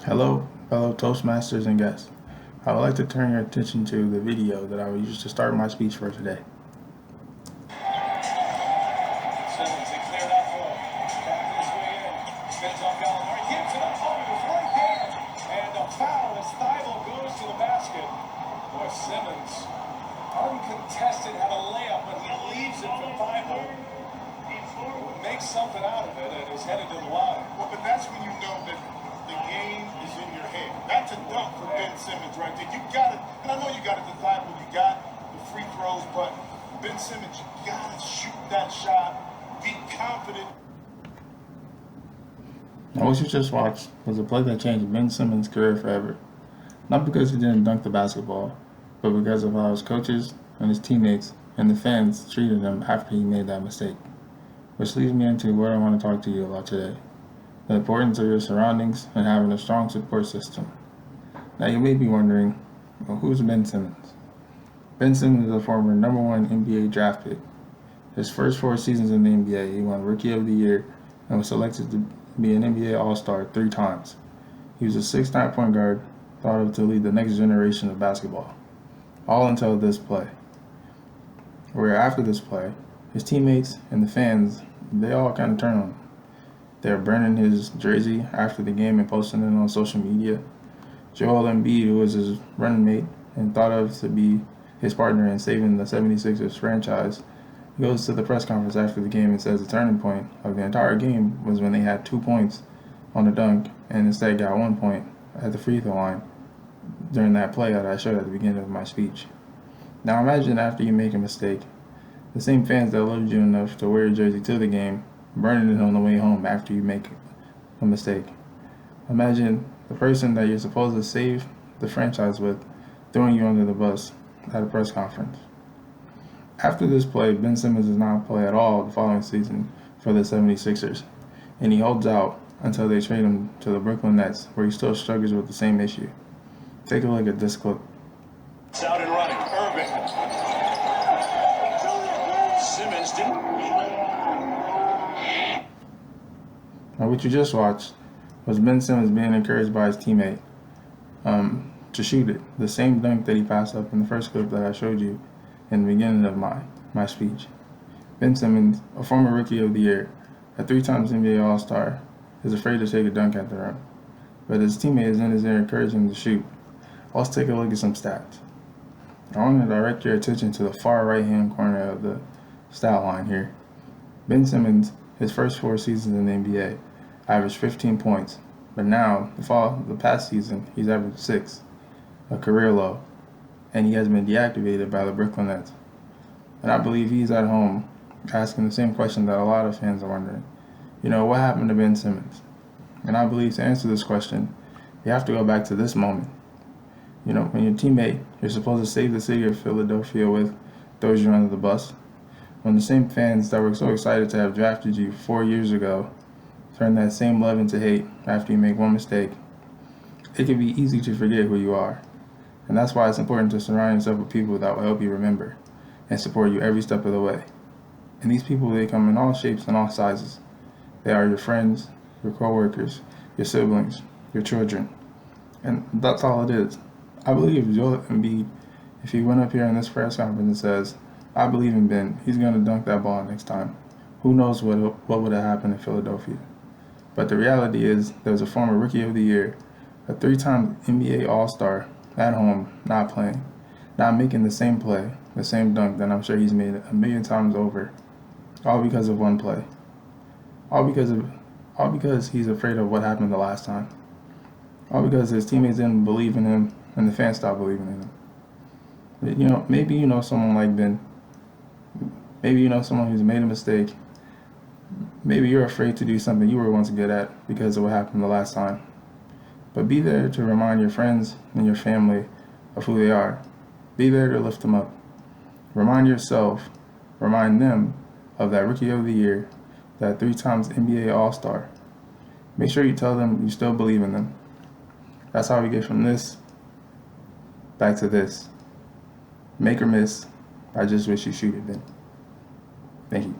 Hello, fellow toastmasters and guests. I would like to turn your attention to the video that I will use to start my speech for today. Simmons, he cleared out for him. Back his way in. Spins off Gallinari. Gives it up. Oh, he was right there. And a foul as Thibault goes to the basket. Boy, Simmons, uncontested, had a layup, but he leaves it for Thibault. Makes something out of it and is headed to the line. Well, but that's when you know that the game is in your head. That's a dunk for Ben Simmons right there. You got it, and I know you got it to Thibault. You got the free throws, but Ben Simmons, you got to shoot that shot. Be confident. Now, what you just watched was a play that changed Ben Simmons' career forever. Not because he didn't dunk the basketball, but because of how his coaches and his teammates and the fans treated him after he made that mistake. Which leads me into what I want to talk to you about today: the importance of your surroundings and having a strong support system. Now, you may be wondering, well, who's Ben Simmons? Ben Simmons is a former #1 NBA draft pick. His first 4 seasons in the NBA, he won Rookie of the Year and was selected to be an NBA All-Star 3 times. He was a 6'9" point guard, thought of to lead the next generation of basketball. All until this play, where after this play, his teammates and the fans, they all kind of turn on him. They're burning his jersey after the game and posting it on social media. Joel Embiid, who was his running mate and thought of to be his partner in saving the 76ers franchise, goes to the press conference after the game and says the turning point of the entire game was when they had 2 points on the dunk and instead got 1 point at the free throw line during that play that I showed at the beginning of my speech. Now imagine after you make a mistake, the same fans that loved you enough to wear your jersey to the game, burning it on the way home after you make a mistake. Imagine the person that you're supposed to save the franchise with throwing you under the bus at a press conference. After this play, Ben Simmons does not play at all the following season for the 76ers, and he holds out until they trade him to the Brooklyn Nets, where he still struggles with the same issue. Take a look at this clip. It's out and running. Irving. Simmons didn't. Now, what you just watched was Ben Simmons being encouraged by his teammate to shoot it, the same dunk that he passed up in the first clip that I showed you in the beginning of my speech. Ben Simmons, a former Rookie of the Year, a 3 times NBA All-Star, is afraid to take a dunk at the rim, but his teammate is in his ear encouraging him to shoot. Let's take a look at some stats. I want to direct your attention to the far right-hand corner of the stat line here. Ben Simmons, his first 4 seasons in the NBA, averaged 15 points, but now, the past season, he's averaged 6, a career low, and he has been deactivated by the Brooklyn Nets. And I believe he's at home asking the same question that a lot of fans are wondering. What happened to Ben Simmons? And I believe to answer this question, you have to go back to this moment. When your teammate you're supposed to save the city of Philadelphia with throws you under the bus. When the same fans that were so excited to have drafted you 4 years ago turn that same love into hate after you make one mistake, it can be easy to forget who you are. And that's why it's important to surround yourself with people that will help you remember and support you every step of the way. And these people, they come in all shapes and all sizes. They are your friends, your co-workers, your siblings, your children. And that's all it is. I believe Joel Embiid, if he went up here in this press conference and says, I believe in Ben, he's going to dunk that ball next time, who knows what would have happened in Philadelphia. But the reality is, there's a former Rookie of the Year, a 3-time NBA All-Star, at home, not playing, not making the same play, the same dunk that I'm sure he's made a million times over, all because of one play. All because he's afraid of what happened the last time. All because his teammates didn't believe in him and the fans stopped believing in him. Maybe you know someone like Ben. Maybe you know someone who's made a mistake. Maybe you're afraid to do something you were once good at because of what happened the last time. But be there to remind your friends and your family of who they are. Be there to lift them up. Remind them of that Rookie of the Year, that 3 times NBA All-Star. Make sure you tell them you still believe in them. That's how we get from this back to this. Make or miss, I just wish you shoot it, Ben. Thank you.